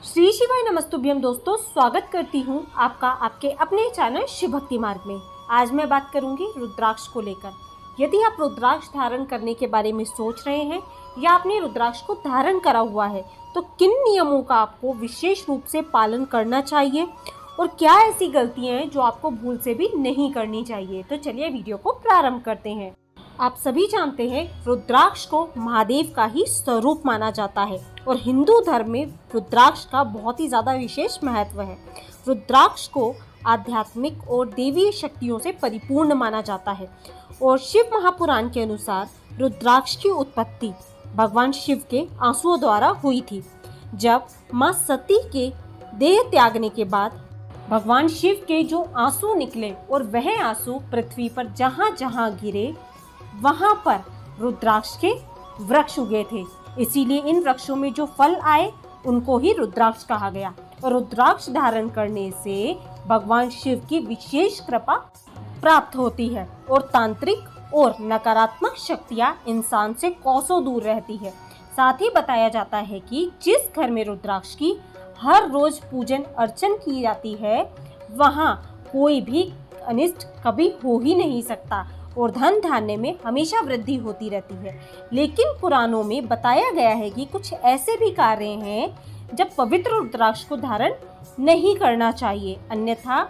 श्री शिवाय नमस्तुभ्यम दोस्तों, स्वागत करती हूँ आपका आपके अपने चैनल शिव भक्ति मार्ग में। आज मैं बात करूँगी रुद्राक्ष को लेकर। यदि आप रुद्राक्ष धारण करने के बारे में सोच रहे हैं या आपने रुद्राक्ष को धारण करा हुआ है तो किन नियमों का आपको विशेष रूप से पालन करना चाहिए और क्या ऐसी गलतियाँ हैं जो आपको भूल से भी नहीं करनी चाहिए। तो चलिए वीडियो को प्रारंभ करते हैं। आप सभी जानते हैं रुद्राक्ष को महादेव का ही स्वरूप माना जाता है और हिंदू धर्म में रुद्राक्ष का बहुत ही ज़्यादा विशेष महत्व है। रुद्राक्ष को आध्यात्मिक और देवीय शक्तियों से परिपूर्ण माना जाता है और शिव महापुराण के अनुसार रुद्राक्ष की उत्पत्ति भगवान शिव के आंसुओं द्वारा हुई थी। जब मां सती के देह त्यागने के बाद भगवान शिव के जो आंसू निकले और वह आंसू पृथ्वी पर जहाँ जहाँ गिरे वहां पर रुद्राक्ष के वृक्ष उगे थे। इसीलिए इन वृक्षों में जो फल आए उनको ही रुद्राक्ष कहा गया और रुद्राक्ष धारण करने से भगवान शिव की विशेष कृपा प्राप्त होती है और तांत्रिक और नकारात्मक शक्तियां इंसान से कोसों दूर रहती है। साथ ही बताया जाता है कि जिस घर में रुद्राक्ष की हर रोज पूजन अर्चन की जाती है वहां कोई भी अनिष्ट कभी हो ही नहीं सकता और धन धान्य में हमेशा वृद्धि होती रहती है। लेकिन पुराणों में बताया गया है कि कुछ ऐसे भी कार्य हैं जब पवित्र रुद्राक्ष को धारण नहीं करना चाहिए, अन्यथा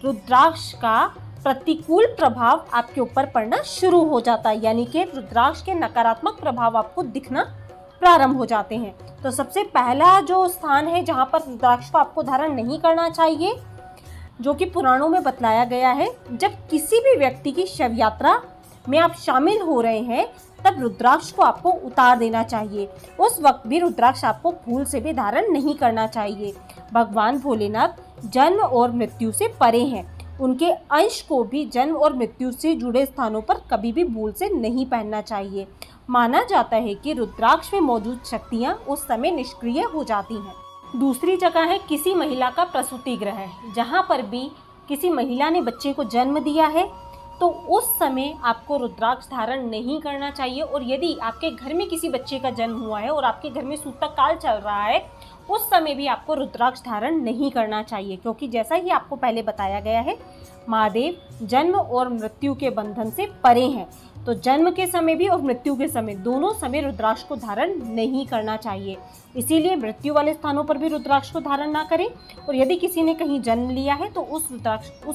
रुद्राक्ष का प्रतिकूल प्रभाव आपके ऊपर पड़ना शुरू हो जाता है, यानी कि रुद्राक्ष के नकारात्मक प्रभाव आपको दिखना प्रारंभ हो जाते हैं। तो सबसे पहला जो स्थान है जहाँ पर रुद्राक्ष को आपको धारण नहीं करना चाहिए, जो कि पुराणों में बतलाया गया है, जब किसी भी व्यक्ति की शव यात्रा में आप शामिल हो रहे हैं तब रुद्राक्ष को आपको उतार देना चाहिए। उस वक्त भी रुद्राक्ष आपको भूल से भी धारण नहीं करना चाहिए। भगवान भोलेनाथ जन्म और मृत्यु से परे हैं, उनके अंश को भी जन्म और मृत्यु से जुड़े स्थानों पर कभी भी भूल से नहीं पहनना चाहिए। माना जाता है कि रुद्राक्ष में मौजूद शक्तियाँ उस समय निष्क्रिय हो जाती हैं। दूसरी जगह है किसी महिला का प्रसूति गृह, जहाँ पर भी किसी महिला ने बच्चे को जन्म दिया है तो उस समय आपको रुद्राक्ष धारण नहीं करना चाहिए। और यदि आपके घर में किसी बच्चे का जन्म हुआ है और आपके घर में सूतक काल चल रहा है उस समय भी आपको रुद्राक्ष धारण नहीं करना चाहिए, क्योंकि जैसा ही आपको पहले बताया गया है महादेव जन्म और मृत्यु के बंधन से परे हैं। तो जन्म के समय भी और मृत्यु के समय दोनों समय रुद्राक्ष को धारण नहीं करना चाहिए। इसीलिए मृत्यु वाले स्थानों पर भी रुद्राक्ष को धारण ना करें और यदि किसी ने कहीं जन्म लिया है तो उस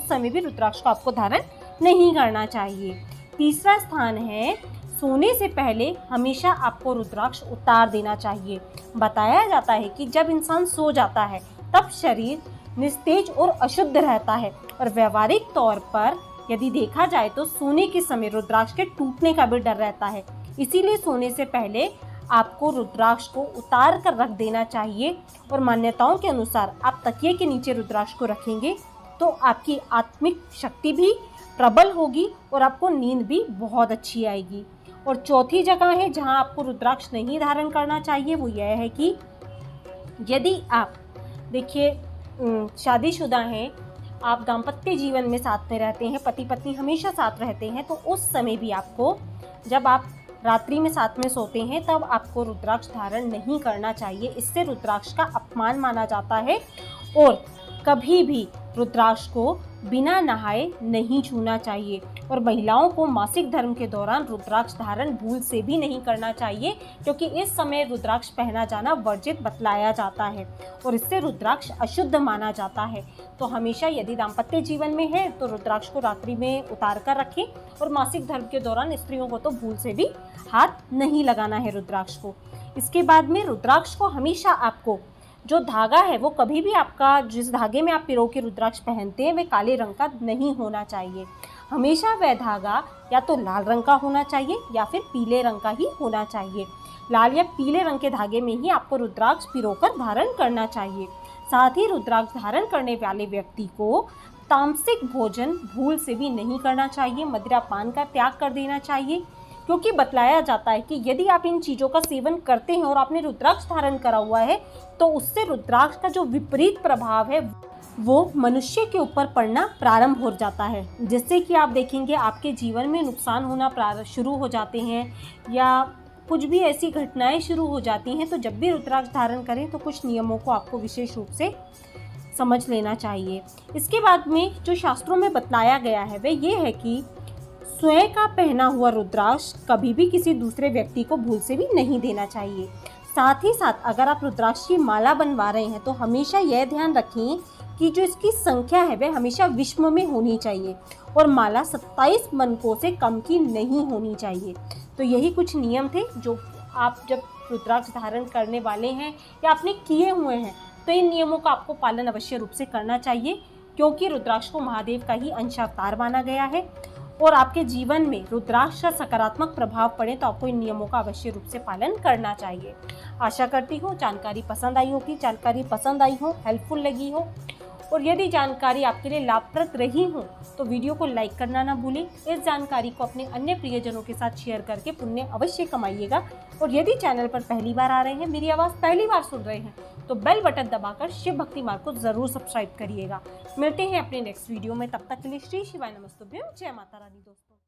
समय भी रुद्राक्ष को आपको धारण नहीं करना चाहिए। तीसरा स्थान है सोने से पहले हमेशा आपको रुद्राक्ष उतार देना चाहिए। बताया जाता है कि जब इंसान सो जाता है तब शरीर निस्तेज और अशुद्ध रहता है और व्यवहारिक तौर पर यदि देखा जाए तो सोने के समय रुद्राक्ष के टूटने का भी डर रहता है। इसीलिए सोने से पहले आपको रुद्राक्ष को उतार कर रख देना चाहिए और मान्यताओं के अनुसार आप तकिए के नीचे रुद्राक्ष को रखेंगे तो आपकी आत्मिक शक्ति भी प्रबल होगी और आपको नींद भी बहुत अच्छी आएगी। और चौथी जगह है जहां आपको रुद्राक्ष नहीं धारण करना चाहिए, वो यह है कि यदि आप देखिए शादीशुदा हैं, आप दाम्पत्य जीवन में साथ में रहते हैं, पति पत्नी हमेशा साथ रहते हैं, तो उस समय भी आपको जब आप रात्रि में साथ में सोते हैं तब आपको रुद्राक्ष धारण नहीं करना चाहिए। इससे रुद्राक्ष का अपमान माना जाता है और कभी भी रुद्राक्ष को बिना नहाए नहीं छूना चाहिए। और महिलाओं को मासिक धर्म के दौरान रुद्राक्ष धारण भूल से भी नहीं करना चाहिए, क्योंकि इस समय रुद्राक्ष पहना जाना वर्जित बतलाया जाता है और इससे रुद्राक्ष अशुद्ध माना जाता है। तो हमेशा यदि दाम्पत्य जीवन में है तो रुद्राक्ष को रात्रि में उतार कर रखें और मासिक धर्म के दौरान स्त्रियों को तो भूल से भी हाथ नहीं लगाना है रुद्राक्ष को। इसके बाद में रुद्राक्ष को हमेशा आपको जो धागा है वो कभी भी आपका जिस धागे में आप पिरो के रुद्राक्ष पहनते हैं वह काले रंग का नहीं होना चाहिए। हमेशा वह धागा या तो लाल रंग का होना चाहिए या फिर पीले रंग का ही होना चाहिए। लाल या पीले रंग के धागे में ही आपको रुद्राक्ष पिरोकर धारण करना चाहिए। साथ ही रुद्राक्ष धारण करने वाले व्यक्ति को तामसिक भोजन भूल से भी नहीं करना चाहिए। मदिरा पान का त्याग कर देना चाहिए, क्योंकि बतलाया जाता है कि यदि आप इन चीज़ों का सेवन करते हैं और आपने रुद्राक्ष धारण करा हुआ है तो उससे रुद्राक्ष का जो विपरीत प्रभाव है वो मनुष्य के ऊपर पड़ना प्रारंभ हो जाता है, जिससे कि आप देखेंगे आपके जीवन में नुकसान होना शुरू हो जाते हैं या कुछ भी ऐसी घटनाएं शुरू हो जाती हैं, तो जब भी रुद्राक्ष धारण करें तो कुछ नियमों को आपको विशेष रूप से समझ लेना चाहिए। इसके बाद में जो शास्त्रों में बतलाया गया है वह ये है कि स्वयं का पहना हुआ रुद्राक्ष कभी भी किसी दूसरे व्यक्ति को भूल से भी नहीं देना चाहिए। साथ ही साथ अगर आप रुद्राक्ष की माला बनवा रहे हैं तो हमेशा यह ध्यान रखें कि जो इसकी संख्या है वह हमेशा विषम में होनी चाहिए और माला 27 मनकों से कम की नहीं होनी चाहिए। तो यही कुछ नियम थे जो आप जब रुद्राक्ष धारण करने वाले हैं या आपने किए हुए हैं तो इन नियमों का आपको पालन अवश्य रूप से करना चाहिए, क्योंकि रुद्राक्ष को महादेव का ही अंशावतार माना गया है और आपके जीवन में रुद्राक्ष का सकारात्मक प्रभाव पड़े तो आपको इन नियमों का अवश्य रूप से पालन करना चाहिए। आशा करती हूँ जानकारी पसंद आई होगी, जानकारी पसंद आई हो, हेल्पफुल लगी हो, और यदि जानकारी आपके लिए लाभप्रद रही हो तो वीडियो को लाइक करना ना भूलें। इस जानकारी को अपने अन्य प्रियजनों के साथ शेयर करके पुण्य अवश्य कमाइएगा। और यदि चैनल पर पहली बार आ रहे हैं, मेरी आवाज़ पहली बार सुन रहे हैं, तो बेल बटन दबाकर शिव भक्ति मार्ग को ज़रूर सब्सक्राइब करिएगा। मिलते हैं अपने नेक्स्ट वीडियो में, तब तक के लिए श्री शिवाय नमस्तुभ्यं। जय माता रानी दोस्तों।